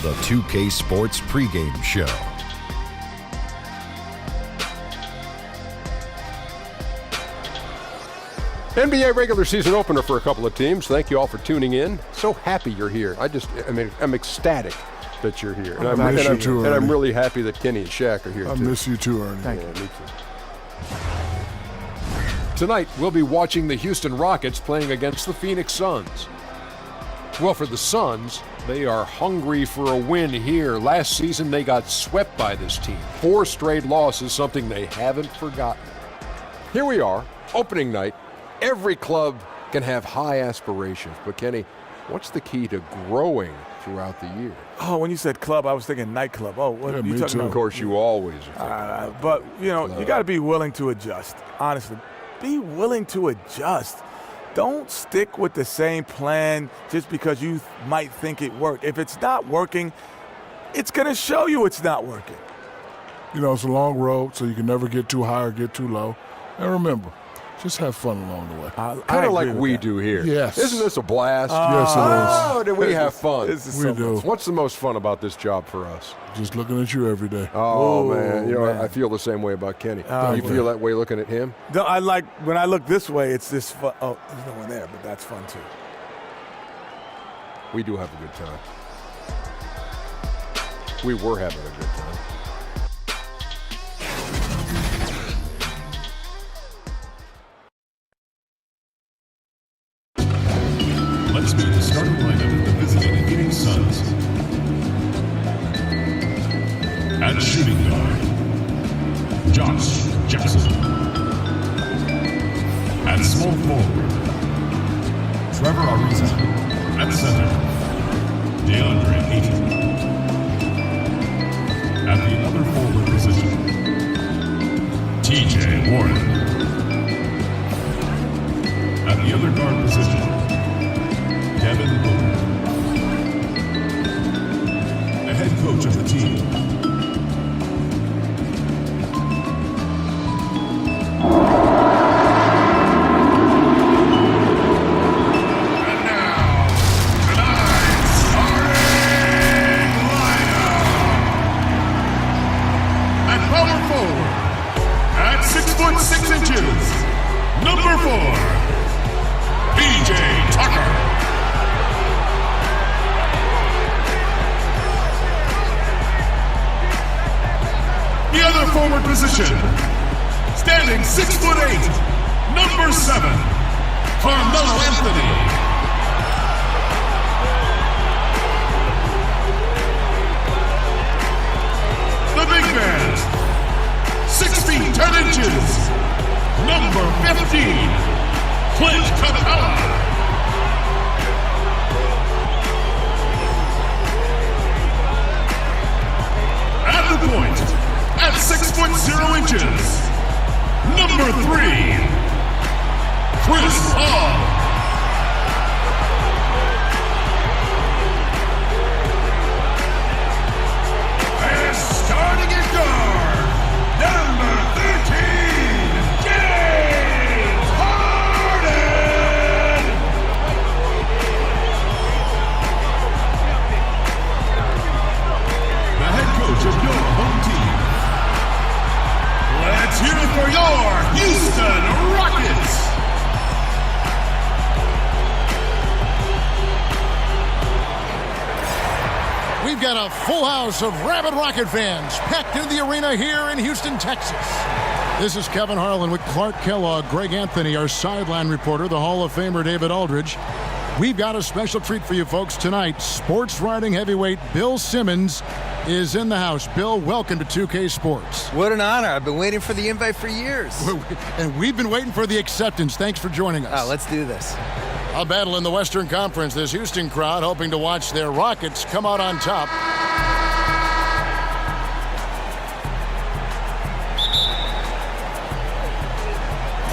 the 2K Sports pregame show. NBA regular season opener for a couple of teams. Thank you all for tuning in. So happy you're here. I'm ecstatic that you're here. And I'm really happy that Kenny and Shaq are here too. I miss you too, Ernie. Thank you. Me too. Tonight, we'll be watching the Houston Rockets playing against the Pheonix Suns. Well, for the Suns, they are hungry for a win here. Last season, they got swept by this team. 4 straight losses, something they haven't forgotten. Here we are, opening night. Every club can have high aspirations, but Kenny, what's the key to growing throughout the year? Oh, when you said club, I was thinking nightclub. Oh, what are you talking about? Of course, you always are. But, you got to be willing to adjust. Honestly, be willing to adjust. Don't stick with the same plan just because you might think it worked. If it's not working, it's going to show you it's not working. It's a long road, so you can never get too high or get too low. And remember, just have fun along the way. Kind of like we do here. Yes. Isn't this a blast? Yes, it is. Oh, do we have fun? We do. What's the most fun about this job for us? Just looking at you every day. Oh, man. I feel the same way about Kenny. You feel that way looking at him? No, when I look this way, it's this fun. Oh, there's no one there, but that's fun too. We do have a good time. We were having a good time. Let's meet the starting lineup of the visiting Pheonix Suns. At shooting guard, Josh Jackson. At small forward, Trevor Ariza. At center, DeAndre Ayton. At the other forward position, TJ Warren. At the other guard position, Devin Booker. The head coach of the team, and now, tonight's starting lineup. At power forward, at 6'6", number 4, PJ Tucker. The other forward position, standing 6'8", number 7, Carmelo Anthony. The big man, 6 feet 10 inches, number 15, Clint Capella. At the point, at 6'0", number 3, Chris Paul. And starting at guard, number 13, James Harden. The head coach of your home team. Let's hear it for your Houston Rockets! We've got a full house of rabid Rocket fans packed into the arena here in Houston, Texas. This is Kevin Harlan with Clark Kellogg, Greg Anthony, our sideline reporter, the Hall of Famer David Aldridge. We've got a special treat for you folks tonight. Sports writing heavyweight Bill Simmons is in the house. Bill, welcome to 2K Sports. What an honor. I've been waiting for the invite for years. And we've been waiting for the acceptance. Thanks for joining us. Let's do this. A battle in the Western Conference. This Houston crowd hoping to watch their Rockets come out on top.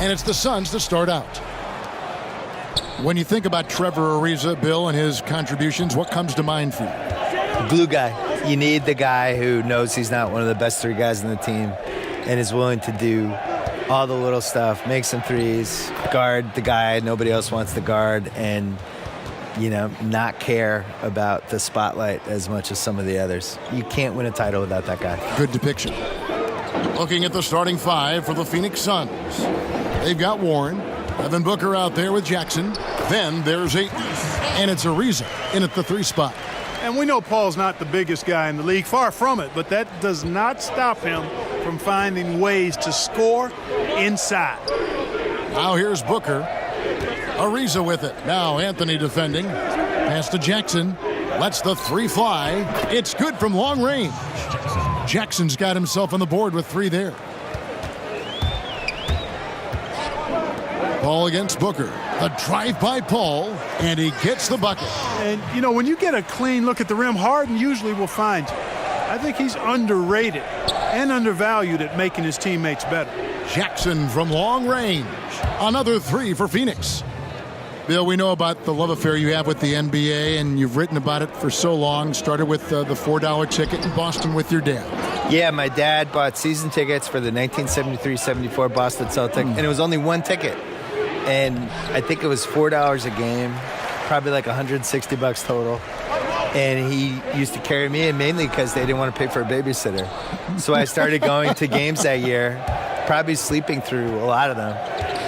And it's the Suns that start out. When you think about Trevor Ariza, Bill, and his contributions, what comes to mind for you? Glue guy. You need the guy who knows he's not one of the best 3 guys in the team and is willing to do all the little stuff, make some threes, guard the guy nobody else wants to guard, and not care about the spotlight as much as some of the others. You can't win a title without that guy. Good depiction. Looking at the starting five for the Pheonix Suns. They've got Warren, Devin Booker out there with Jackson. Then there's Ayton, and it's Ariza in at the 3 spot. And we know Paul's not the biggest guy in the league, far from it, but that does not stop him from finding ways to score inside. Now here's Booker. Ariza with it. Now Anthony defending. Pass to Jackson. Lets the 3 fly. It's good from long range. Jackson's got himself on the board with 3 there. Paul against Booker. The drive by Paul, and he gets the bucket. And, when you get a clean look at the rim, Harden usually will find you. I think he's underrated and undervalued at making his teammates better. Jackson from long range. Another 3 for Pheonix. Bill, we know about the love affair you have with the NBA, and you've written about it for so long. Started with the $4 ticket in Boston with your dad. Yeah, my dad bought season tickets for the 1973-74 Boston Celtics, and it was only 1 ticket. And I think it was $4 a game, probably like $160 total. And he used to carry me in mainly because they didn't want to pay for a babysitter. So I started going to games that year, probably sleeping through a lot of them,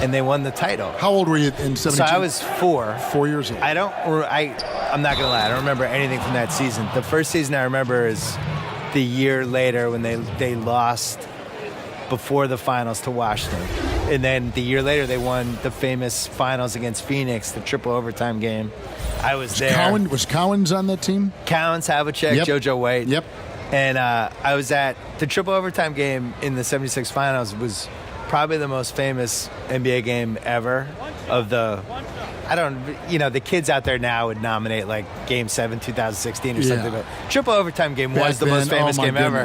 and they won the title. How old were you in 17? So I was 4. 4 years old. I'm not going to lie, I don't remember anything from that season. The first season I remember is the year later when they lost before the finals to Washington. And then the year later, they won the famous finals against Phoenix, the triple overtime game. I was there. Was Cowens on that team? Cowens, Havlicek, Yep. JoJo White. Yep. And I was at the triple overtime game in the 76 finals. Was probably the most famous NBA game ever. The kids out there now would nominate like Game 7, 2016 or something. But triple overtime game was the most famous game ever.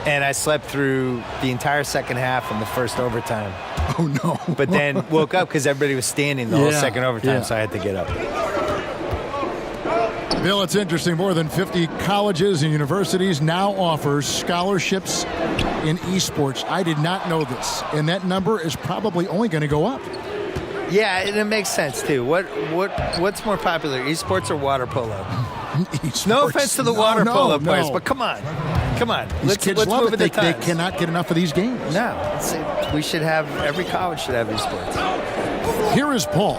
And I slept through the entire second half and the first overtime. Oh, no. But then woke up because everybody was standing the whole second overtime, so I had to get up. Bill, it's interesting. More than 50 colleges and universities now offer scholarships in esports. I did not know this, and that number is probably only going to go up. Yeah, and it makes sense, too. What's more popular, esports or water polo? Esports. No offense to the water polo players, but come on. Let's move love it. with the They times. cannot get enough of these games. No, every college should have esports. Here is Paul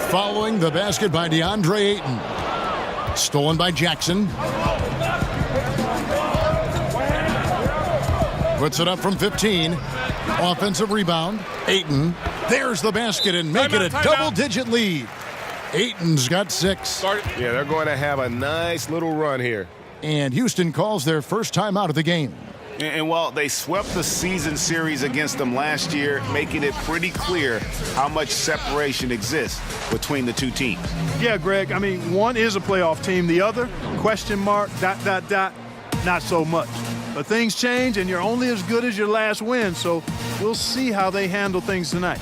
following the basket by DeAndre Ayton. Stolen by Jackson. Puts it up from 15. Offensive rebound. Ayton. There's the basket and make it a double-digit lead. Ayton's got 6. Yeah, they're going to have a nice little run here. And Houston calls their first time out of the game. And while they swept the season series against them last year, making it pretty clear how much separation exists between the two teams. Yeah, Greg, one is a playoff team. The other, question mark, ... not so much. But things change, and you're only as good as your last win, so we'll see how they handle things tonight.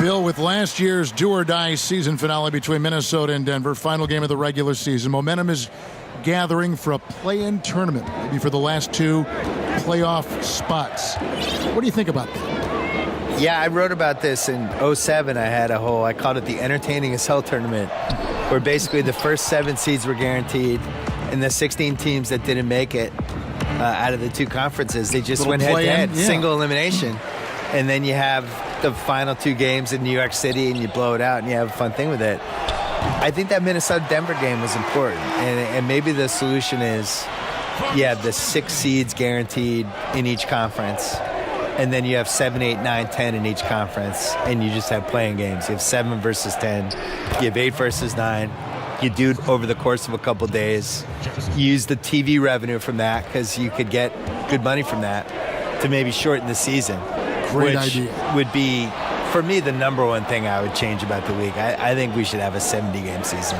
Bill, with last year's do-or-die season finale between Minnesota and Denver, final game of the regular season, momentum is gathering for a play-in tournament, maybe for the last 2 playoff spots. What do you think about that? Yeah, I wrote about this in 2007. I called it the entertaining as hell tournament, where basically the first 7 seeds were guaranteed, and the 16 teams that didn't make it out of the 2 conferences, they just went head-to-head, single elimination. And then you have the final 2 games in New York City, and you blow it out, and you have a fun thing with it. I think that Minnesota-Denver game was important, and maybe the solution is you have the 6 seeds guaranteed in each conference, and then you have 7, 8, 9, 10 in each conference, and you just have playing games. You have 7 versus 10, you have 8 versus 9, You do it over the course of a couple days. Use the TV revenue from that because you could get good money from that to maybe shorten the season. Great which idea. would be, for me, the number one thing I would change about the league. I think we should have a 70-game season.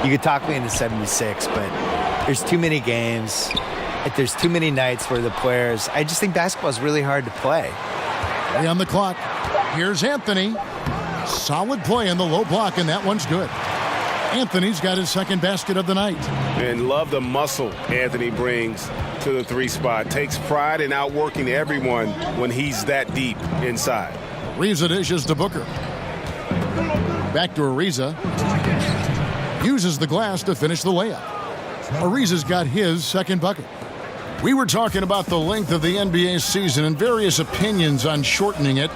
You could talk me into 76, but there's too many games. There's too many nights where the players. I just think basketball is really hard to play. Play on the clock. Here's Anthony. Solid play in the low block, and that one's good. Anthony's got his second basket of the night. And love the muscle Anthony brings to the 3 spot. Takes pride in outworking everyone when he's that deep inside. Ariza dishes to Booker. Back to Ariza. Uses the glass to finish the layup. Ariza's got his second bucket. We were talking about the length of the NBA season and various opinions on shortening it.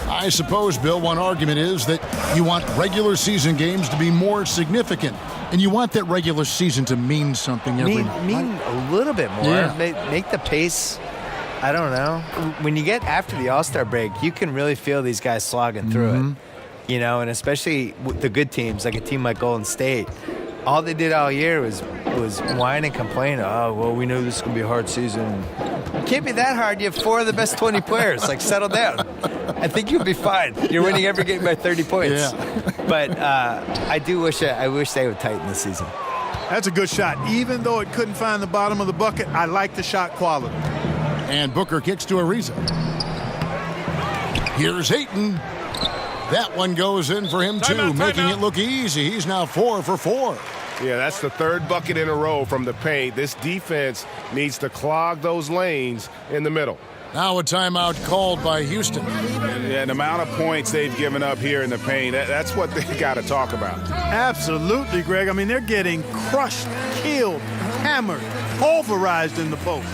I suppose, Bill, one argument is that you want regular season games to be more significant, and you want that regular season to mean something every night. Mean a little bit more. Yeah. Make the pace, I don't know. When you get after the All-Star break, you can really feel these guys slogging through it. You know, and especially with the good teams, like a team like Golden State, all they did all year was whine and complain. Oh, well, we know this is going to be a hard season. It can't be that hard. You have 4 of the best 20 players. Like, settle down. I think you'll be fine. You're winning every game by 30 points. Yeah. But I wish they would tighten the season. That's a good shot. Even though it couldn't find the bottom of the bucket, I like the shot quality. And Booker kicks to Ariza. Here's Ayton. That one goes in for him, too, making it look easy. He's now 4 for 4. Yeah, that's the 3rd bucket in a row from the paint. This defense needs to clog those lanes in the middle. Now a timeout called by Houston. Yeah, the amount of points they've given up here in the paint, that's what they got to talk about. Absolutely, Greg. I mean, they're getting crushed, killed, hammered, pulverized in the post.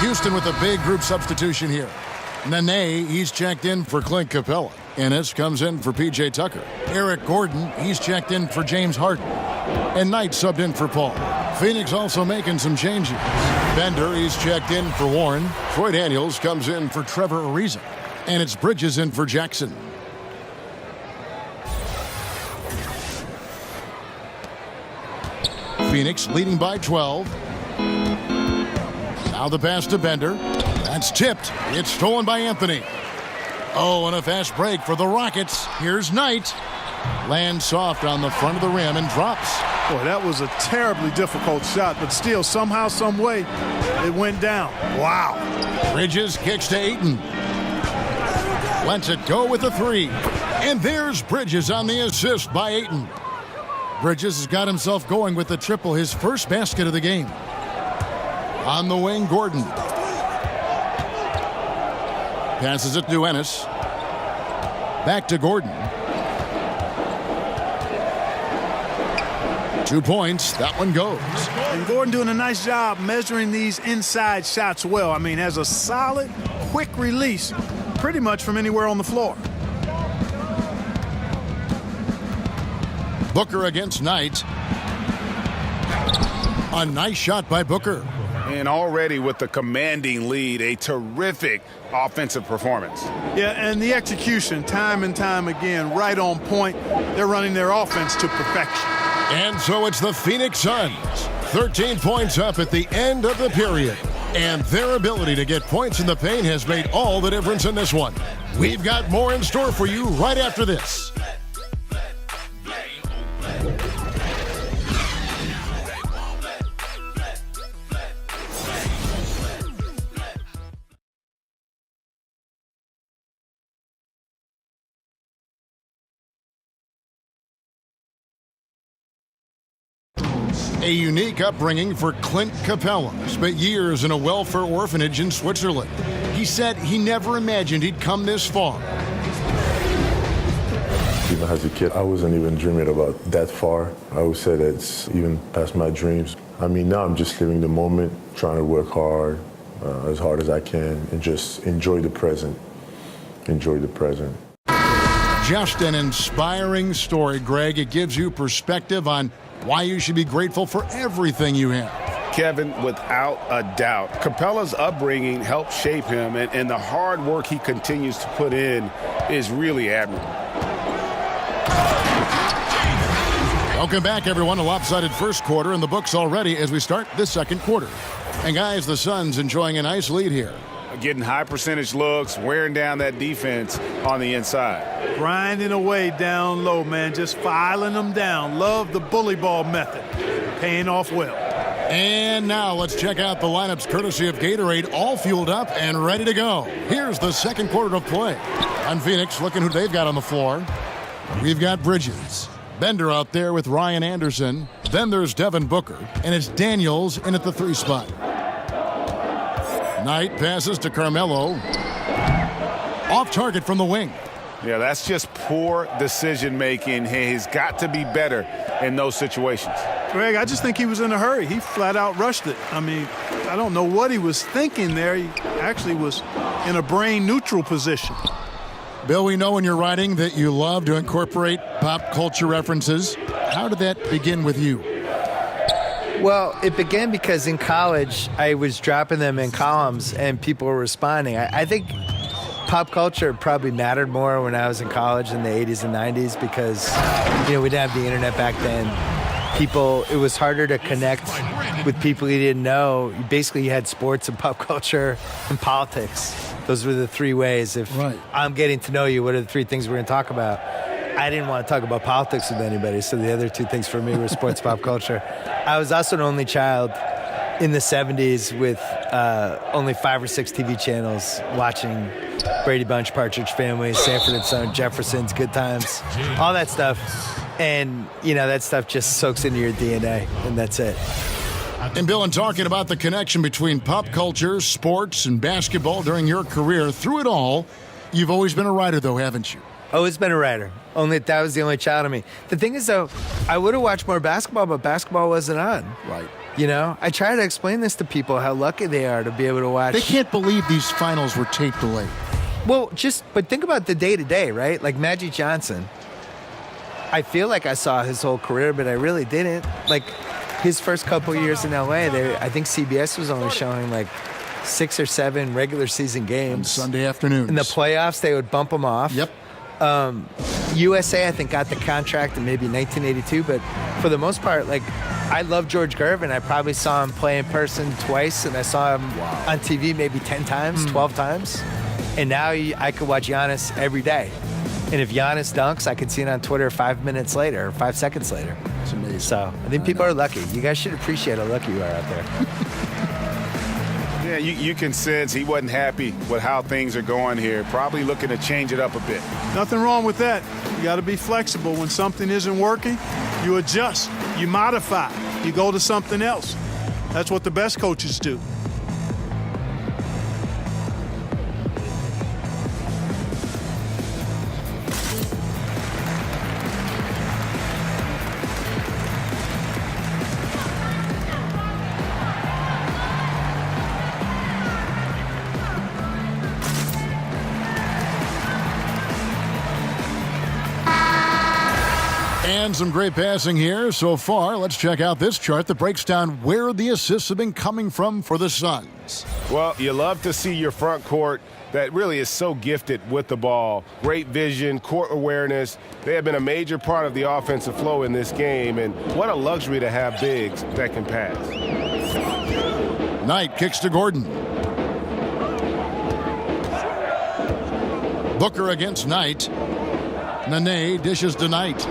Houston with a big group substitution here. Nene, he's checked in for Clint Capella. Ennis comes in for P.J. Tucker. Eric Gordon, he's checked in for James Harden. And Knight subbed in for Paul. Phoenix also making some changes. Bender, he's checked in for Warren. Troy Daniels comes in for Trevor Ariza. And it's Bridges in for Jackson. Phoenix leading by 12. Now the pass to Bender. That's tipped. It's stolen by Anthony. Oh, and a fast break for the Rockets. Here's Knight. Lands soft on the front of the rim and drops. Boy, that was a terribly difficult shot, but still, somehow, some way, it went down. Wow. Bridges kicks to Ayton. Lets it go with a 3. And there's Bridges on the assist by Ayton. Bridges has got himself going with the triple, his first basket of the game. On the wing, Gordon. Passes it to Ennis. Back to Gordon. 2 points. That one goes. And Gordon doing a nice job measuring these inside shots well. I mean, has a solid, quick release pretty much from anywhere on the floor. Booker against Knight. A nice shot by Booker. And already with the commanding lead, a terrific offensive performance. Yeah, and the execution, time and time again, right on point. They're running their offense to perfection. And so it's the Pheonix Suns. 13 points up at the end of the period. And their ability to get points in the paint has made all the difference in this one. We've got more in store for you right after this. A unique upbringing for Clint Capella. Spent years in a welfare orphanage in Switzerland. He said he never imagined he'd come this far. Even as a kid, I wasn't even dreaming about that far. I would say that's even past my dreams. I mean, now I'm just living the moment, trying to work hard as I can, and just enjoy the present. Enjoy the present. Just an inspiring story, Greg. It gives you perspective on why you should be grateful for everything you have. Kevin, without a doubt, Capella's upbringing helped shape him, and the hard work he continues to put in is really admirable. Welcome back, everyone. A lopsided first quarter in the books already as we start this second quarter. And guys, the Suns enjoying a nice lead here. Getting high percentage looks, wearing down that defense on the inside. Grinding away down low, man, just filing them down. Love the bully ball method. Paying off well. And now let's check out the lineups courtesy of Gatorade, all fueled up and ready to go. Here's the second quarter of play. On Pheonix, looking who they've got on the floor. We've got Bridges. Bender out there with Ryan Anderson. Then there's Devin Booker. And it's Daniels in at the 3 spot. Knight passes to Carmelo. Off target from the wing. Yeah, that's just poor decision making. He's got to be better in those situations. Greg, I just think he was in a hurry. He flat out rushed it. I mean, I don't know what he was thinking there. He actually was in a brain neutral position. Bill, we know in your writing that you love to incorporate pop culture references. How did that begin with you? Well, it began because in college, I was dropping them in columns and people were responding. I think pop culture probably mattered more when I was in college in the 80s and 90s because, we didn't have the internet back then. It was harder to connect with people you didn't know. Basically, you had sports and pop culture and politics. Those were the 3 ways. If I'm getting to know you, what are the 3 things we're going to talk about? I didn't want to talk about politics with anybody, so the other 2 things for me were sports, pop culture. I was also an only child in the 70s with only 5 or 6 TV channels watching Brady Bunch, Partridge Family, Sanford and Son, Jeffersons, Good Times, all that stuff. And, that stuff just soaks into your DNA, and that's it. And Bill, in talking about the connection between pop culture, sports, and basketball during your career, through it all, you've always been a writer, though, haven't you? Always been a writer. That was the only child of me. The thing is, though, I would have watched more basketball, but basketball wasn't on. Right. I try to explain this to people, how lucky they are to be able to watch. They can't believe these finals were tape delayed. Well, but think about the day-to-day, right? Like Magic Johnson. I feel like I saw his whole career, but I really didn't. Like, his first couple years in L.A., I think CBS was only showing, 6 or 7 regular season games. On Sunday afternoons. In the playoffs, they would bump them off. Yep. USA, I think, got the contract in maybe 1982, but for the most part, I love George Gervin. I probably saw him play in person twice, and I saw him on TV maybe 10 times, 12 times. And now I could watch Giannis every day. And if Giannis dunks, I could see it on Twitter 5 minutes later, or 5 seconds later. It's amazing. So I think people are lucky. You guys should appreciate how lucky you are out there. Yeah, you can sense he wasn't happy with how things are going here. Probably looking to change it up a bit. Nothing wrong with that. You got to be flexible. When something isn't working, you adjust, you modify, you go to something else. That's what the best coaches do. And some great passing here so far. Let's check out this chart that breaks down where the assists have been coming from for the Suns. Well, you love to see your front court that really is so gifted with the ball. Great vision, court awareness. They have been a major part of the offensive flow in this game, and what a luxury to have bigs that can pass. Knight kicks to Gordon. Booker against Knight. Nene dishes to Knight.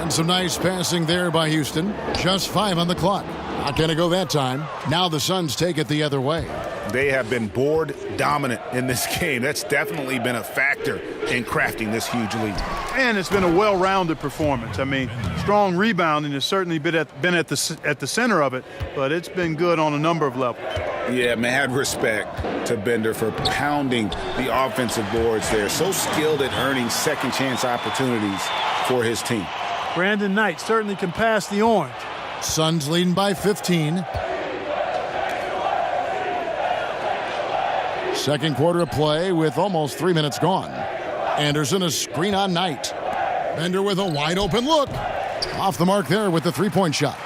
And some nice passing there by Houston. Just 5 on the clock. Not going to go that time. Now the Suns take it the other way. They have been board dominant in this game. That's definitely been a factor in crafting this huge lead. And it's been a well-rounded performance. I mean, strong rebounding has certainly been at the center of it, but it's been good on a number of levels. Yeah, mad respect to Bender for pounding the offensive boards there. So skilled at earning second chance opportunities for his team. Brandon Knight certainly can pass the orange. Suns leading by 15. Second quarter of play with almost 3 minutes gone. Anderson a screen on Knight. Bender with a wide open look. Off the mark there with the three-point shot.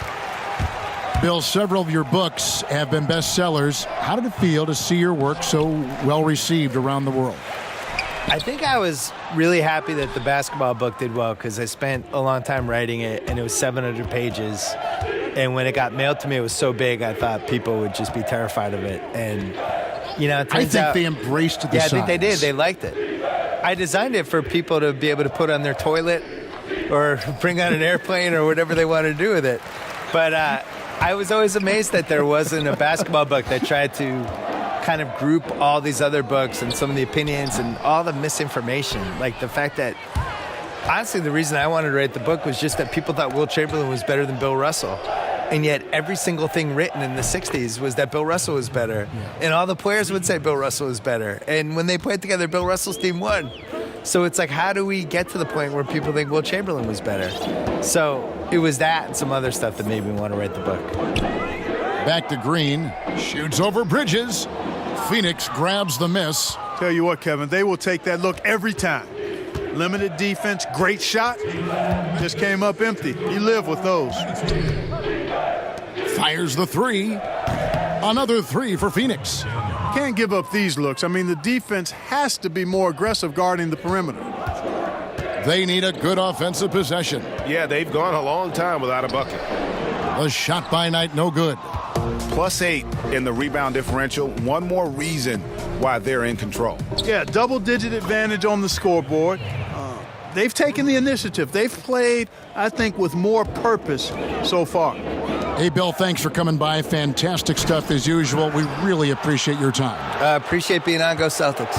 Bill, several of your books have been bestsellers. How did it feel to see your work so well received around the world? I think I was really happy that the basketball book did well because I spent a long time writing it, and it was 700 pages. And when it got mailed to me, it was so big, I thought people would just be terrified of it. And, you know, it turns out, I think they embraced the size. I think they did. They liked it. I designed it for people to be able to put on their toilet or bring on an airplane or whatever they want to do with it. But I was always amazed that there wasn't a basketball book that tried to kind of group all these other books and some of the opinions and all the misinformation. Like the fact that, honestly, the reason I wanted to write the book was just that people thought Wilt Chamberlain was better than Bill Russell. And yet every single thing written in the 60s was that Bill Russell was better. Yeah. And all the players would say Bill Russell was better. And when they played together, Bill Russell's team won. So it's like, how do we get to the point where people think Wilt Chamberlain was better? So it was that and some other stuff that made me want to write the book. Back to Green. Shoots over Bridges. Pheonix grabs the miss. Tell you what, Kevin, they will take that look every time. Limited defense, great shot. Just came up empty. You live with those. Fires the three. Another three for Pheonix. Can't give up these looks. I mean, the defense has to be more aggressive guarding the perimeter. They need a good offensive possession. Yeah, they've gone a long time without a bucket. The shot by Knight, no good. +8 in the rebound differential. One more reason why they're in control. Yeah, double-digit advantage on the scoreboard. They've taken the initiative. They've played, I think, with more purpose so far. Hey, Bill, thanks for coming by. Fantastic stuff as usual. We really appreciate your time. Appreciate being on. Go Celtics.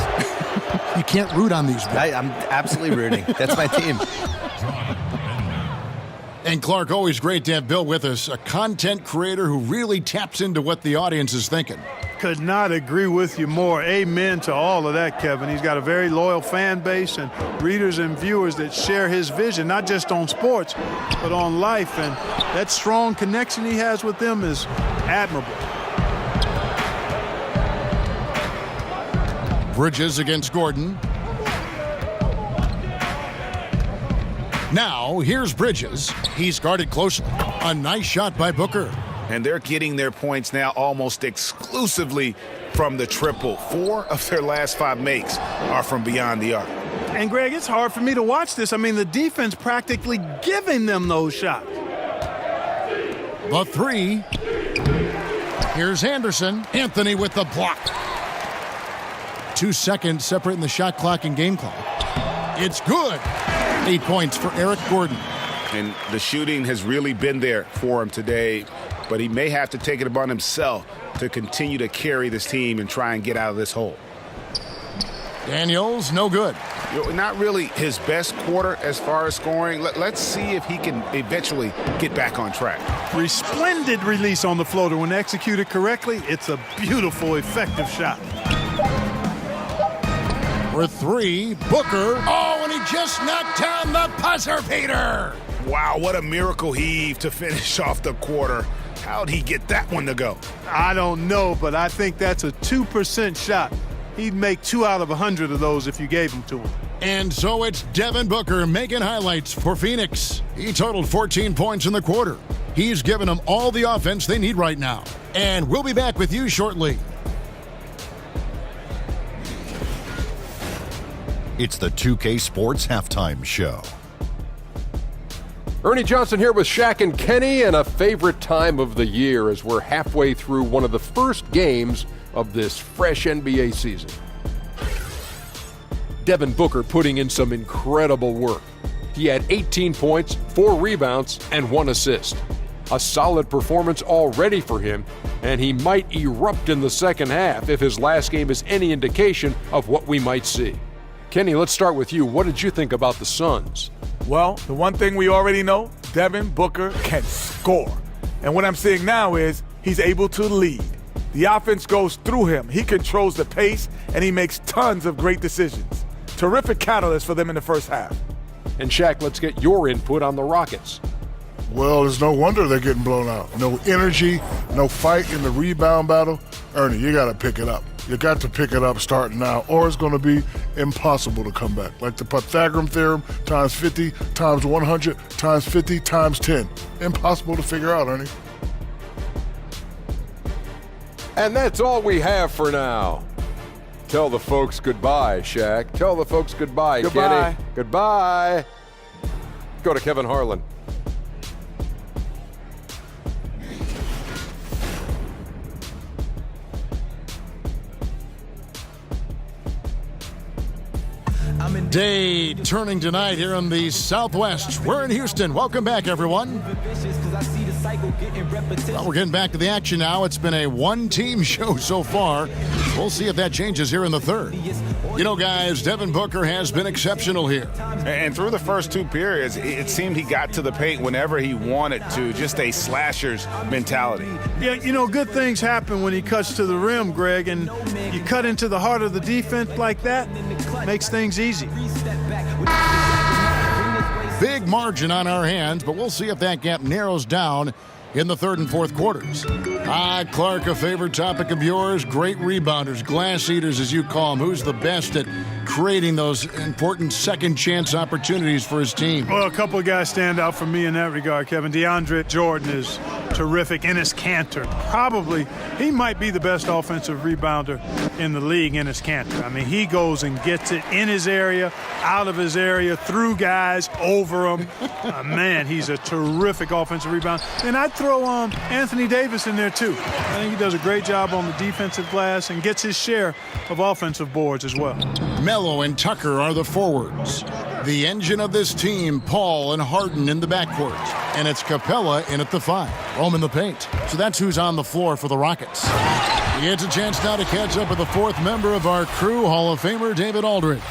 You can't root on these. I'm absolutely rooting. That's my team. And Clark, always great to have Bill with us, a content creator who really taps into what the audience is thinking. Could not agree with you more. Amen to all of that, Kevin. He's got a very loyal fan base and readers and viewers that share his vision, not just on sports, but on life. And that strong connection he has with them is admirable. Bridges against Gordon. Now, here's Bridges. He's guarded closely. A nice shot by Booker. And they're getting their points now almost exclusively from the triple. 4 of their last 5 makes are from beyond the arc. And, Greg, it's hard for me to watch this. I mean, the defense practically giving them those shots. The three. Here's Anderson. Anthony with the block. 2 seconds separating the shot clock and game clock. It's good. 8 points for Eric Gordon. And the shooting has really been there for him today, but he may have to take it upon himself to continue to carry this team and try and get out of this hole. Daniels, no good. Not really his best quarter as far as scoring. Let's see if he can eventually get back on track. Resplendent release on the floater. When executed correctly, it's a beautiful, effective shot. For 3, Booker. Oh, and he just knocked down the buzzer beater. Wow, what a miracle heave to finish off the quarter. How'd he get that one to go? I don't know, but I think that's a 2% shot. He'd make 2 out of 100 of those if you gave them to him. And so it's Devin Booker making highlights for Pheonix. He totaled 14 points in the quarter. He's given them all the offense they need right now. And we'll be back with you shortly. It's the 2K Sports Halftime Show. Ernie Johnson here with Shaq and Kenny, and a favorite time of the year as we're halfway through one of the first games of this fresh NBA season. Devin Booker putting in some incredible work. He had 18 points, 4 rebounds, and 1 assist. A solid performance already for him, and he might erupt in the second half if his last game is any indication of what we might see. Kenny, let's start with you. What did you think about the Suns? Well, the one thing we already know, Devin Booker can score. And what I'm seeing now is he's able to lead. The offense goes through him. He controls the pace, and he makes tons of great decisions. Terrific catalyst for them in the first half. And Shaq, let's get your input on the Rockets. Well, it's no wonder they're getting blown out. No energy, no fight in the rebound battle. Ernie, you got to pick it up. You got to pick it up starting now, or it's going to be impossible to come back. Like the Pythagorean theorem, times 50, times 100, times 50, times 10. Impossible to figure out, Ernie. And that's all we have for now. Tell the folks goodbye, Shaq. Tell the folks goodbye, Goodbye. Kenny. Goodbye. Go to Kevin Harlan. Day turning tonight here in the Southwest. We're in Houston. Welcome back, everyone. Well, we're getting back to the action now. It's been a one-team show so far. We'll see if that changes here in the third. You know, guys, Devin Booker has been exceptional here. And through the first two periods, it seemed he got to the paint whenever he wanted to. Just a slasher's mentality. Yeah, you know, good things happen when he cuts to the rim, Greg, and you cut into the heart of the defense like that, makes things easy. Big margin on our hands, but we'll see if that gap narrows down in the third and fourth quarters. Clark, a favorite topic of yours, great rebounders, glass eaters as you call them. Who's the best at creating those important second chance opportunities for his team? Well, a couple of guys stand out for me in that regard, Kevin. DeAndre Jordan is terrific. Enes Kanter, probably, he might be the best offensive rebounder in the league, Enes Kanter. I mean, he goes and gets it in his area, out of his area, through guys, over them. Man, he's a terrific offensive rebounder. And I'd throw Anthony Davis in there, too. I think he does a great job on the defensive glass and gets his share of offensive boards as well. Melo and Tucker are the forwards. The engine of this team, Paul and Harden in the backcourt. And it's Capella in at the 5. Rome in the paint. So that's who's on the floor for the Rockets. He gets a chance now to catch up with the fourth member of our crew, Hall of Famer David Aldridge.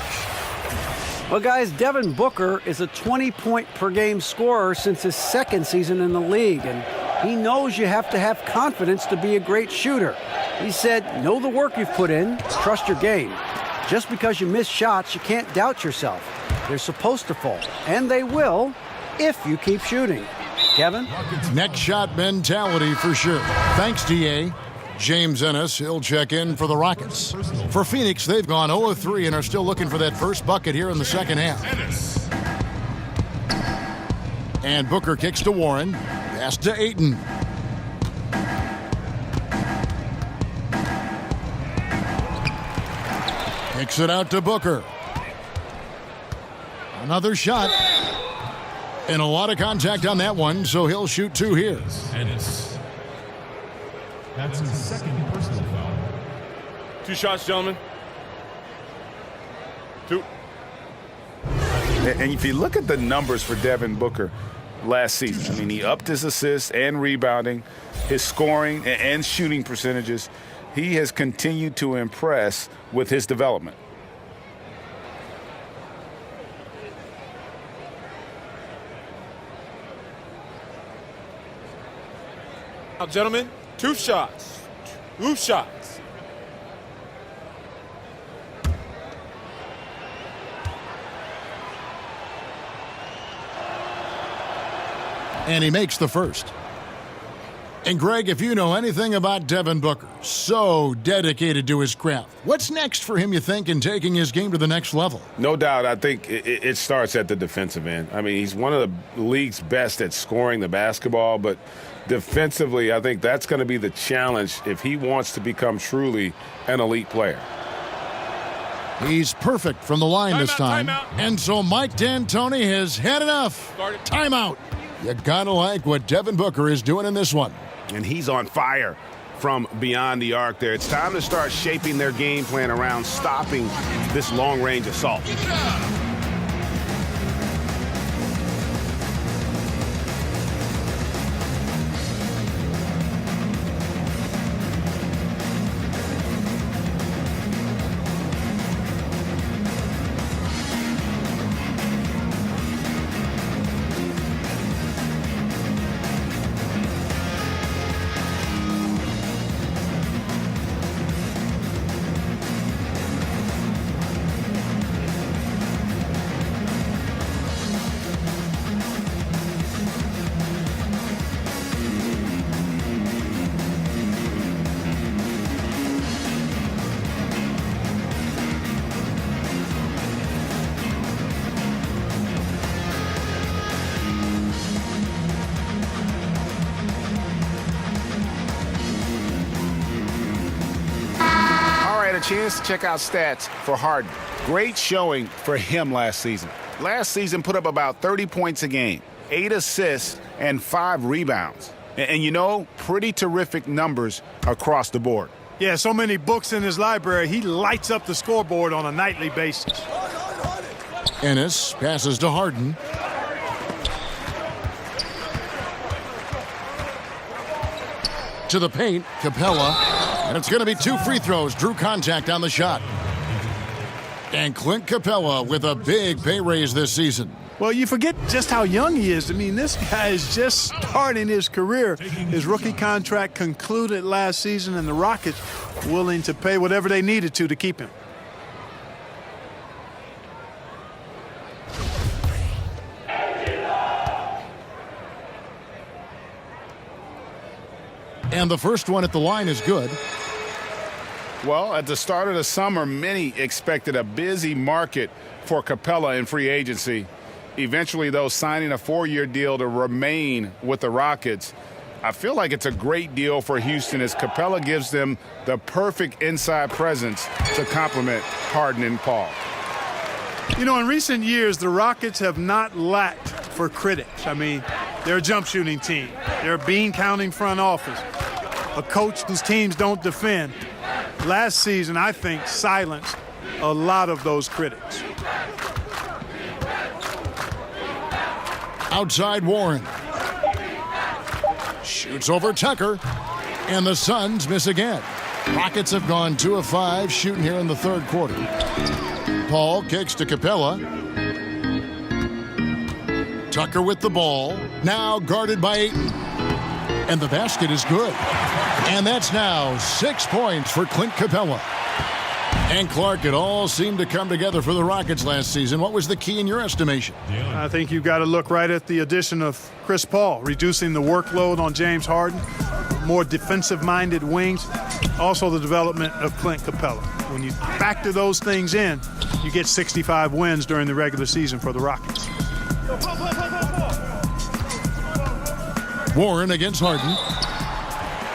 Well, guys, Devin Booker is a 20-point-per-game scorer since his second season in the league, and he knows you have to have confidence to be a great shooter. He said, know the work you've put in, trust your game. Just because you miss shots, you can't doubt yourself. They're supposed to fall, and they will if you keep shooting. Kevin? Next shot mentality for sure. Thanks, D.A. James Ennis, he'll check in for the Rockets. For Phoenix, they've gone 0-3 and are still looking for that first bucket here in the second half. And Booker kicks to Warren. Pass to Ayton. Kicks it out to Booker. Another shot. And a lot of contact on that one, so he'll shoot 2 here. Ennis. That's his second personal foul. 2 shots, gentlemen. 2. And if you look at the numbers for Devin Booker last season, I mean, he upped his assists and rebounding, his scoring and shooting percentages. He has continued to impress with his development. Now, gentlemen, 2 shots. 2 shots. And he makes the first. And Greg, if you know anything about Devin Booker, so dedicated to his craft, what's next for him, you think, in taking his game to the next level? No doubt. I think it starts at the defensive end. I mean, he's one of the league's best at scoring the basketball, but defensively, I think that's going to be the challenge if he wants to become truly an elite player. He's perfect from the line this time. And so Mike D'Antoni has had enough. Timeout. You gotta like what Devin Booker is doing in this one. And he's on fire from beyond the arc there. It's time to start shaping their game plan around stopping this long-range assault. chance to check out stats for Harden. Great showing for him last season. Last season put up about 30 points a game, 8 assists, and 5 rebounds. And you know, pretty terrific numbers across the board. Yeah, so many books in his library, he lights up the scoreboard on a nightly basis. Ennis passes to Harden. To the paint, Capella. And it's going to be 2 free throws. Drew contact on the shot. And Clint Capella with a big pay raise this season. Well, you forget just how young he is. I mean, this guy is just starting his career. His rookie contract concluded last season, and the Rockets willing to pay whatever they needed to keep him. And the first one at the line is good. Well, at the start of the summer, many expected a busy market for Capella in free agency. Eventually, though, signing a 4-year deal to remain with the Rockets. I feel like it's a great deal for Houston as Capella gives them the perfect inside presence to complement Harden and Paul. You know, in recent years, the Rockets have not lacked for critics. I mean, they're a jump shooting team. They're a bean counting front office. A coach whose teams don't defend. Last season, I think, silenced a lot of those critics. Outside Warren. Shoots over Tucker. And the Suns miss again. Rockets have gone 2 of 5 shooting here in the third quarter. Paul kicks to Capella. Tucker with the ball. Now guarded by Ayton. And the basket is good. And that's now 6 points for Clint Capella. And Clark, it all seemed to come together for the Rockets last season. What was the key in your estimation? I think you've got to look right at the addition of Chris Paul, reducing the workload on James Harden, more defensive-minded wings, also the development of Clint Capella. When you factor those things in, you get 65 wins during the regular season for the Rockets. Warren against Harden.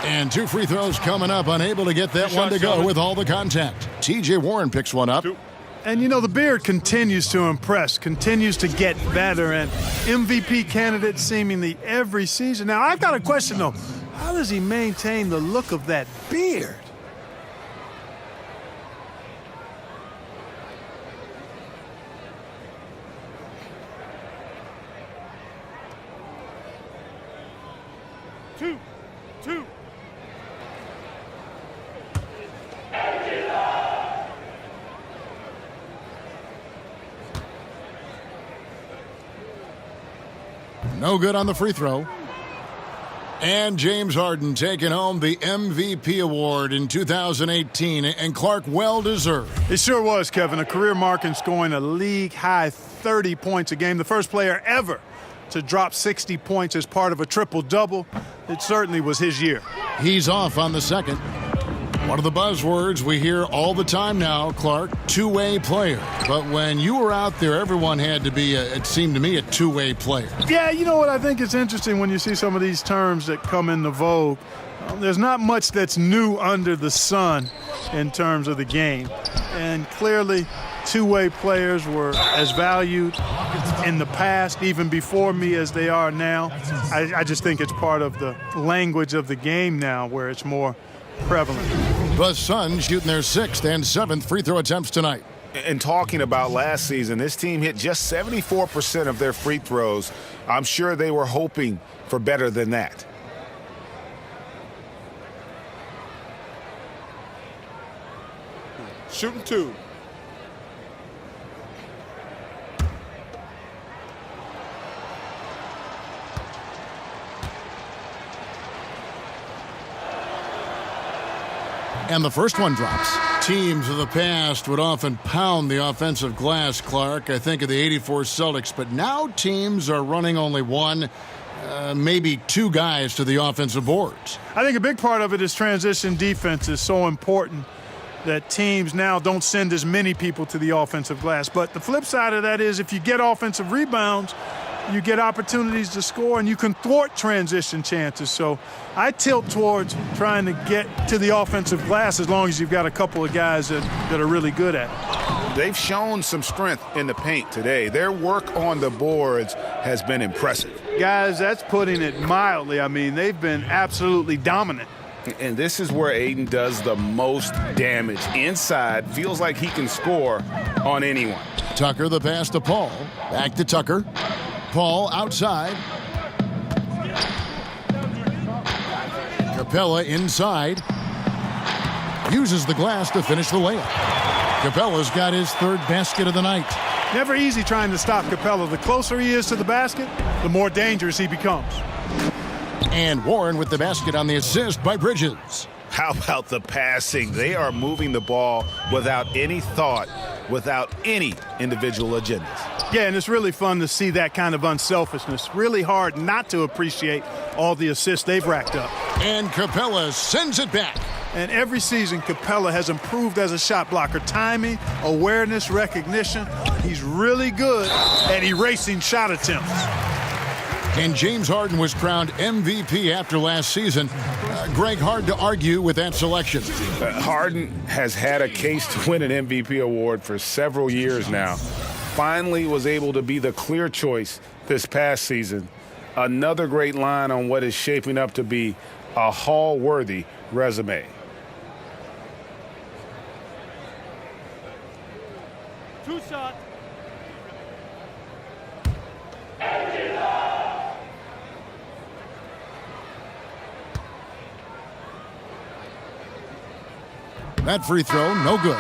And 2 free throws coming up, unable to get that one to go with all the contact. T.J. Warren picks one up. And, you know, the Beard continues to impress, continues to get better, and MVP candidate seemingly every season. Now, I've got a question, though. How does he maintain the look of that beard? Two. No good on the free throw. And James Harden taking home the MVP award in 2018. And Clark, well deserved. It sure was, Kevin. A career mark in scoring a league-high 30 points a game. The first player ever to drop 60 points as part of a triple-double. It certainly was his year. He's off on the second. One of the buzzwords we hear all the time now, Clark, two-way player. But when you were out there, everyone had to be, it seemed to me, a two-way player. Yeah, you know what? I think it's interesting when you see some of these terms that come into vogue. There's not much that's new under the sun in terms of the game. And clearly, two-way players were as valued in the past, even before me, as they are now. I just think it's part of the language of the game now where it's more prevalent. The Suns shooting their 6th and 7th free throw attempts tonight. And talking about last season, this team hit just 74% of their free throws. I'm sure they were hoping for better than that. Shooting 2. And the first one drops. Teams of the past would often pound the offensive glass, Clark. I think of the 84 Celtics, but now teams are running only one, maybe 2 guys to the offensive boards. I think a big part of it is transition defense is so important that teams now don't send as many people to the offensive glass. But the flip side of that is if you get offensive rebounds, you get opportunities to score, and you can thwart transition chances. So I tilt towards trying to get to the offensive glass as long as you've got a couple of guys that are really good at it. They've shown some strength in the paint today. Their work on the boards has been impressive. Guys, that's putting it mildly. I mean, they've been absolutely dominant. And this is where Aiden does the most damage. Inside, feels like he can score on anyone. Tucker, the pass to Paul. Back to Tucker. Paul outside. Capella inside. Uses the glass to finish the layup. Capella's got his third basket of the night. Never easy trying to stop Capella. The closer he is to the basket, the more dangerous he becomes. And Warren with the basket on the assist by Bridges. How about the passing? They are moving the ball without any thought, without any individual agendas. Yeah, and it's really fun to see that kind of unselfishness. Really hard not to appreciate all the assists they've racked up. And Capella sends it back. And every season, Capella has improved as a shot blocker. Timing, awareness, recognition. He's really good at erasing shot attempts. And James Harden was crowned MVP after last season. Greg, hard to argue with that selection. Harden has had a case to win an MVP award for several years now. Finally was able to be the clear choice this past season. Another great line on what is shaping up to be a Hall-worthy resume. Two shots. That free throw, no good.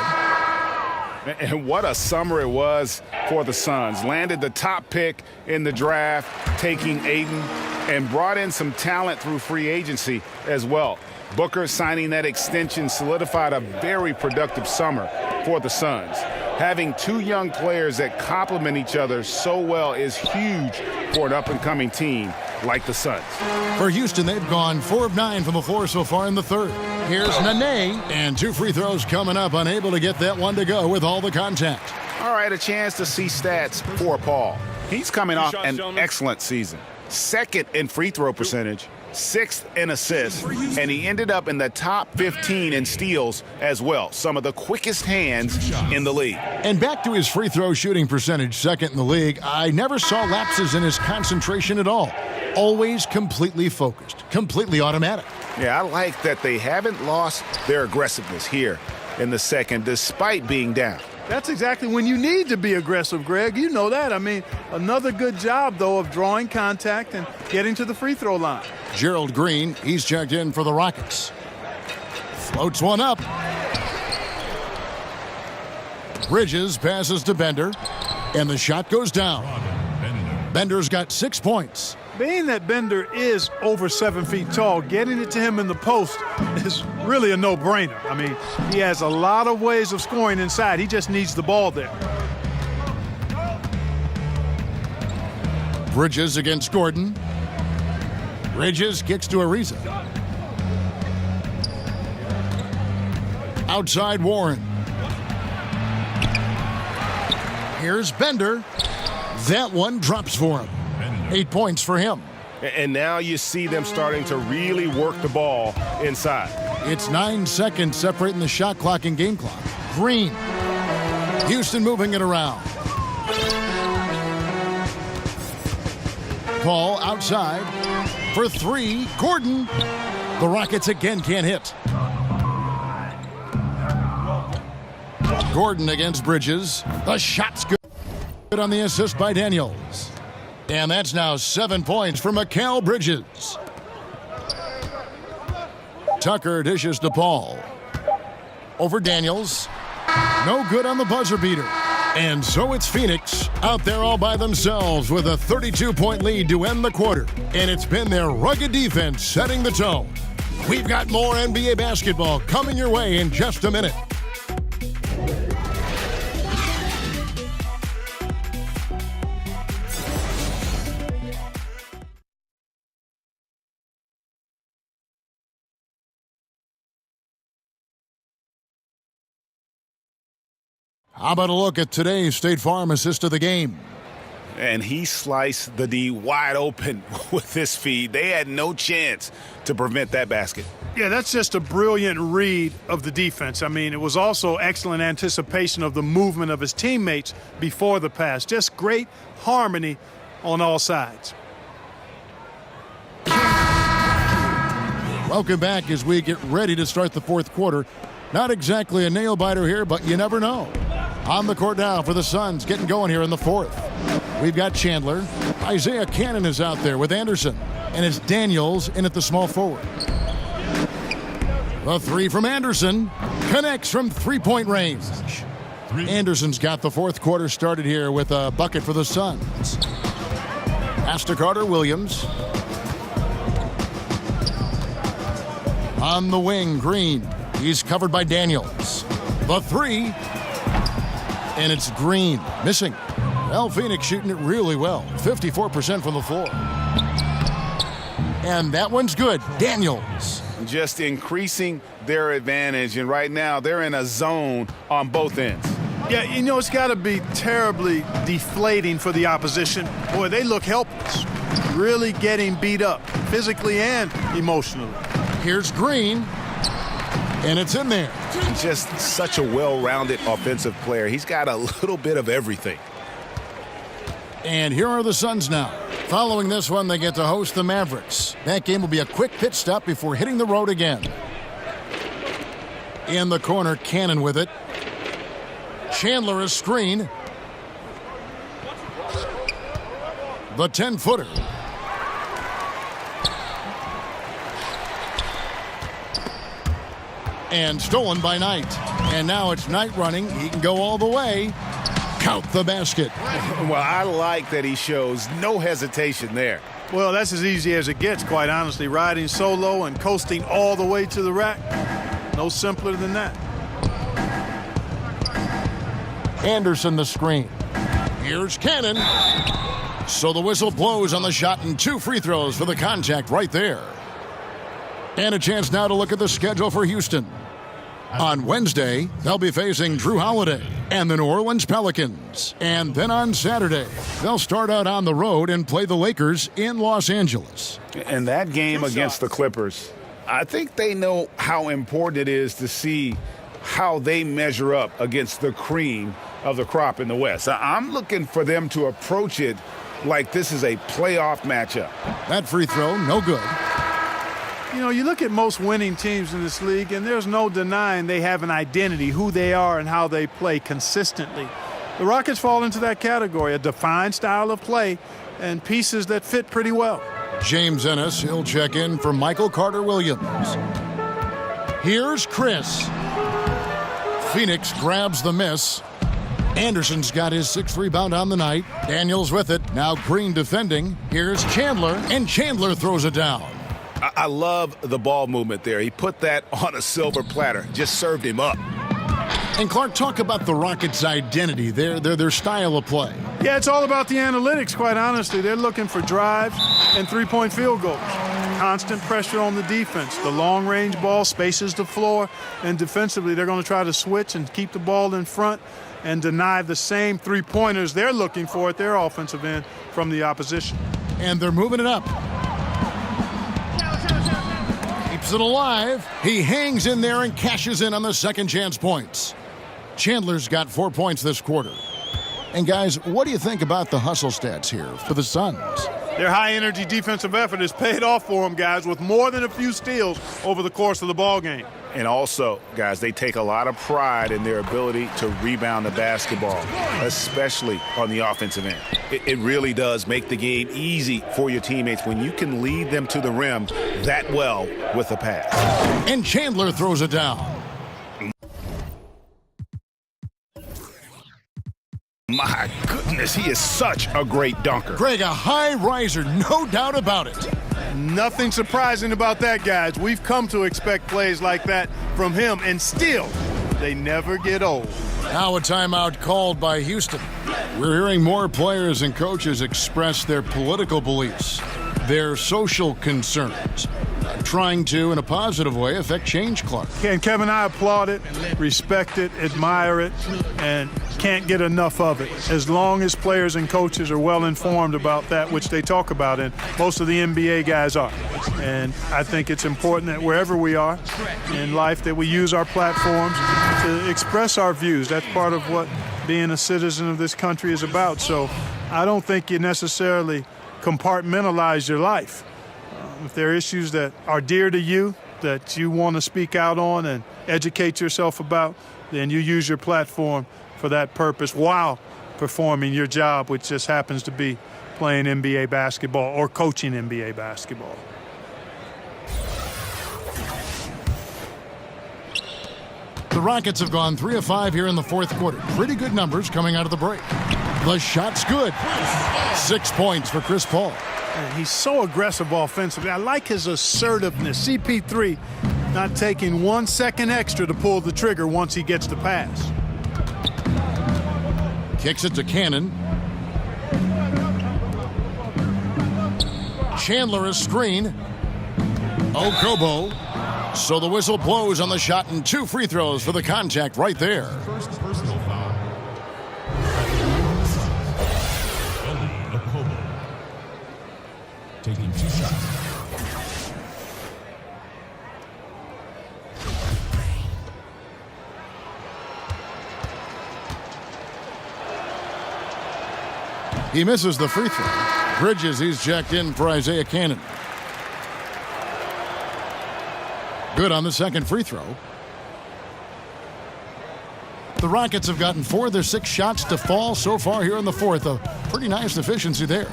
And what a summer it was for the Suns. Landed the top pick in the draft, taking Aiden, and brought in some talent through free agency as well. Booker signing that extension solidified a very productive summer for the Suns. Having two young players that complement each other so well is huge for an up-and-coming team like the Suns. For Houston, they've gone 4 of 9 from the floor so far in the third. Here's Nene, and 2 free throws coming up, unable to get that one to go with all the contact. All right, a chance to see stats for Paul. He's coming off an excellent season. 2nd in free throw percentage, 6th in assists, and he ended up in the top 15 in steals as well. Some of the quickest hands in the league. And back to his free throw shooting percentage, 2nd in the league. I never saw lapses in his concentration at all. Always completely focused, completely automatic. Yeah, I like that they haven't lost their aggressiveness here in the second, despite being down. That's exactly when you need to be aggressive, Greg. You know that. I mean, another good job, though, of drawing contact and getting to the free throw line. Gerald Green, he's checked in for the Rockets. Floats one up. Bridges passes to Bender, and the shot goes down. Bender's got 6 points. Being that Bender is over 7 feet tall, getting it to him in the post is really a no-brainer. I mean, he has a lot of ways of scoring inside. He just needs the ball there. Bridges against Gordon. Bridges kicks to Ariza. Outside Warren. Here's Bender. That one drops for him. 8 points for him. And now you see them starting to really work the ball inside. It's 9 seconds separating the shot clock and game clock. Green. Houston moving it around. Paul outside for 3. Gordon. The Rockets again can't hit. Gordon against Bridges. The shot's good on the assist by Daniels. And that's now 7 points for Mikal Bridges. Tucker dishes to Paul. Over Daniels. No good on the buzzer beater. And so it's Phoenix out there all by themselves with a 32-point lead to end the quarter. And it's been their rugged defense setting the tone. We've got more NBA basketball coming your way in just a minute. How about a look at today's State Farm assist of the game? And he sliced the D wide open with his feed. They had no chance to prevent that basket. Yeah, that's just a brilliant read of the defense. I mean, it was also excellent anticipation of the movement of his teammates before the pass. Just great harmony on all sides. Welcome back as we get ready to start the fourth quarter. Not exactly a nail-biter here, but you never know. On the court now for the Suns, getting going here in the fourth. We've got Chandler. Isaiah Cannon is out there with Anderson. And it's Daniels in at the small forward. The three from Anderson connects from three-point range. Anderson's got the fourth quarter started here with a bucket for the Suns. Pass to Carter-Williams. On the wing, Green. He's covered by Daniels. The three. And it's Green missing. Well, Pheonix shooting it really well. 54% from the floor. And that one's good. Daniels. Just increasing their advantage. And right now, they're in a zone on both ends. Yeah, you know, it's got to be terribly deflating for the opposition. Boy, they look helpless. Really getting beat up, physically and emotionally. Here's Green, and it's in there. Just such a well-rounded offensive player. He's got a little bit of everything. And here are the Suns now. Following this one, they get to host the Mavericks. That game will be a quick pit stop before hitting the road again. In the corner, Cannon with it. Chandler is screen. The 10-footer. And stolen by Knight. And now it's Knight running. He can go all the way. Count the basket. Well, I like that he shows no hesitation there. Well, that's as easy as it gets, quite honestly. Riding solo and coasting all the way to the rack. No simpler than that. Anderson the screen. Here's Cannon. So the whistle blows on the shot and 2 free throws for the contact right there. And a chance now to look at the schedule for Houston. On Wednesday, they'll be facing Drew Holiday and the New Orleans Pelicans. And then on Saturday, they'll start out on the road and play the Lakers in Los Angeles. And that game against the Clippers, I think they know how important it is to see how they measure up against the cream of the crop in the West. I'm looking for them to approach it like this is a playoff matchup. That free throw, no good. You know, you look at most winning teams in this league, and there's no denying they have an identity, who they are and how they play consistently. The Rockets fall into that category, a defined style of play and pieces that fit pretty well. James Ennis, he'll check in for Michael Carter-Williams. Here's Chris. Pheonix grabs the miss. Anderson's got his 6th rebound on the night. Daniels with it. Now Green defending. Here's Chandler, and Chandler throws it down. I love the ball movement there. He put that on a silver platter, just served him up. And Clark, talk about the Rockets' identity, their style of play. Yeah, it's all about the analytics, quite honestly. They're looking for drives and three-point field goals. Constant pressure on the defense. The long-range ball spaces the floor, and defensively they're going to try to switch and keep the ball in front and deny the same three-pointers they're looking for at their offensive end from the opposition. And they're moving it up. Keeps it alive. He hangs in there and cashes in on the second chance points. Chandler's got 4 points this quarter. And guys, what do you think about the hustle stats here for the Suns? Their high-energy defensive effort has paid off for them, guys, with more than a few steals over the course of the ball game. And also, guys, they take a lot of pride in their ability to rebound the basketball, especially on the offensive end. It really does make the game easy for your teammates when you can lead them to the rim that well with a pass. And Chandler throws it down. My goodness, he is such a great dunker. Greg, a high riser, no doubt about it. Nothing surprising about that, guys. We've come to expect plays like that from him, and still, they never get old. Now a timeout called by Houston. We're hearing more players and coaches express their political beliefs, their social concerns, trying to, in a positive way, affect change, Clark. And Kevin, I applaud it, respect it, admire it, and can't get enough of it. As long as players and coaches are well informed about that, which they talk about, and most of the NBA guys are. And I think it's important that wherever we are in life that we use our platforms to express our views. That's part of what being a citizen of this country is about. So I don't think you necessarily compartmentalize your life. If there are issues that are dear to you, that you want to speak out on and educate yourself about, then you use your platform for that purpose while performing your job, which just happens to be playing NBA basketball or coaching NBA basketball. The Rockets have gone 3 of 5 here in the fourth quarter. Pretty good numbers coming out of the break. The shot's good. 6 points for Chris Paul. And he's so aggressive offensively. I like his assertiveness. CP3 not taking 1 second extra to pull the trigger once he gets the pass. Kicks it to Cannon. Chandler a screen. Okobo. So the whistle blows on the shot and 2 free throws for the contact right there. First personal foul. Taking 2 shots. He misses the free throw. Bridges, he's jacked in for Isaiah Cannon. Good on the second free throw. The Rockets have gotten 4 of their 6 shots to fall so far here in the fourth. A pretty nice efficiency there.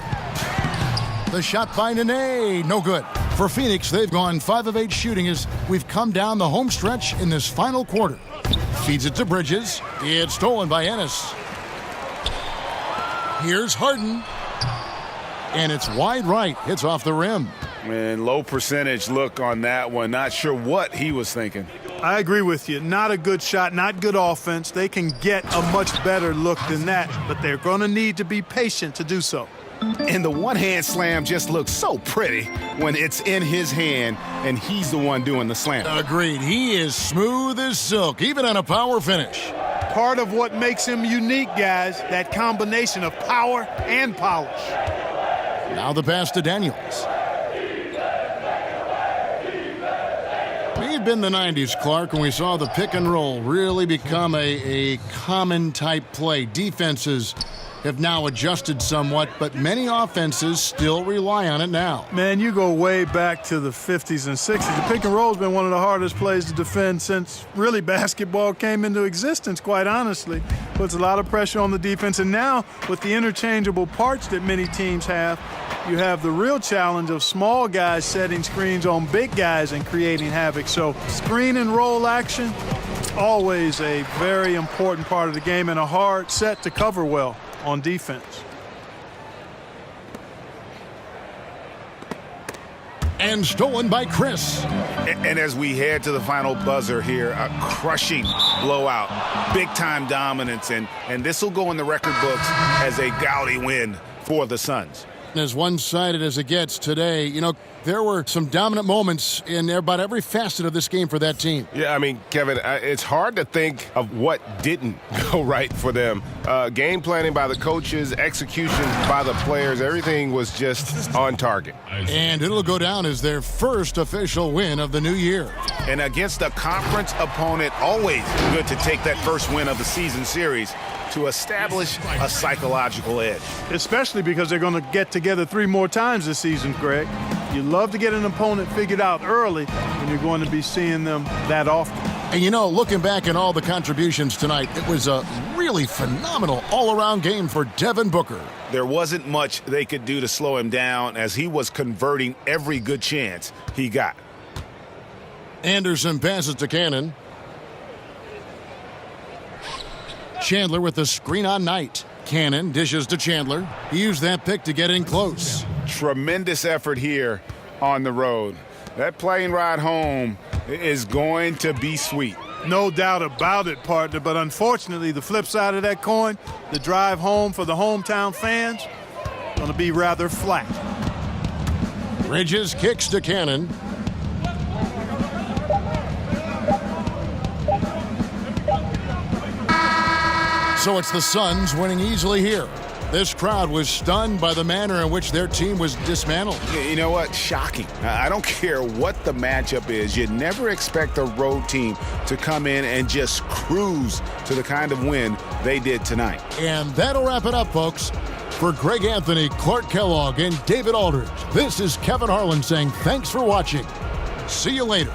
The shot by Nene, no good. For Phoenix, they've gone 5 of 8 shooting as we've come down the home stretch in this final quarter. Feeds it to Bridges. It's stolen by Ennis. Here's Harden. And it's wide right. Hits off the rim. And low percentage look on that one. Not sure what he was thinking. I agree with you. Not a good shot, not good offense. They can get a much better look than that, but they're going to need to be patient to do so. And the one-hand slam just looks so pretty when it's in his hand and he's the one doing the slam. Agreed. He is smooth as silk, even on a power finish. Part of what makes him unique, guys, that combination of power and polish. Now the pass to Daniels. We've been the 90s, Clark, when we saw the pick and roll really become a common type play. Defenses have now adjusted somewhat, but many offenses still rely on it now. Man, you go way back to the 50s and 60s. The pick and roll has been one of the hardest plays to defend since really basketball came into existence, quite honestly. Puts a lot of pressure on the defense. And now, with the interchangeable parts that many teams have, you have the real challenge of small guys setting screens on big guys and creating havoc. So screen and roll action, always a very important part of the game and a hard set to cover well on defense. And stolen by Chris. And as we head to the final buzzer here, a crushing blowout, big-time dominance, and this will go in the record books as a gaudy win for the Suns. As one-sided as it gets today, you know, there were some dominant moments in about every facet of this game for that team. Yeah, I mean, Kevin, it's hard to think of what didn't go right for them. Game planning by the coaches, execution by the players, everything was just on target. And it'll go down as their first official win of the new year. And against a conference opponent, always good to take that first win of the season series to establish a psychological edge. Especially because they're going to get together 3 more times this season, Greg. You love to get an opponent figured out early when you're going to be seeing them that often. And you know, looking back at all the contributions tonight, it was a really phenomenal all-around game for Devin Booker. There wasn't much they could do to slow him down as he was converting every good chance he got. Anderson passes to Cannon. Chandler with the screen on Knight. Cannon dishes to Chandler. He used that pick to get in close. Tremendous effort here on the road. That plane ride home is going to be sweet. No doubt about it, partner, but unfortunately the flip side of that coin, the drive home for the hometown fans, going to be rather flat. Bridges kicks to Cannon. So it's the Suns winning easily here. This crowd was stunned by the manner in which their team was dismantled. You know what? Shocking. I don't care what the matchup is. You never expect a road team to come in and just cruise to the kind of win they did tonight. And that'll wrap it up, folks. For Greg Anthony, Clark Kellogg, and David Aldridge, this is Kevin Harlan saying thanks for watching. See you later.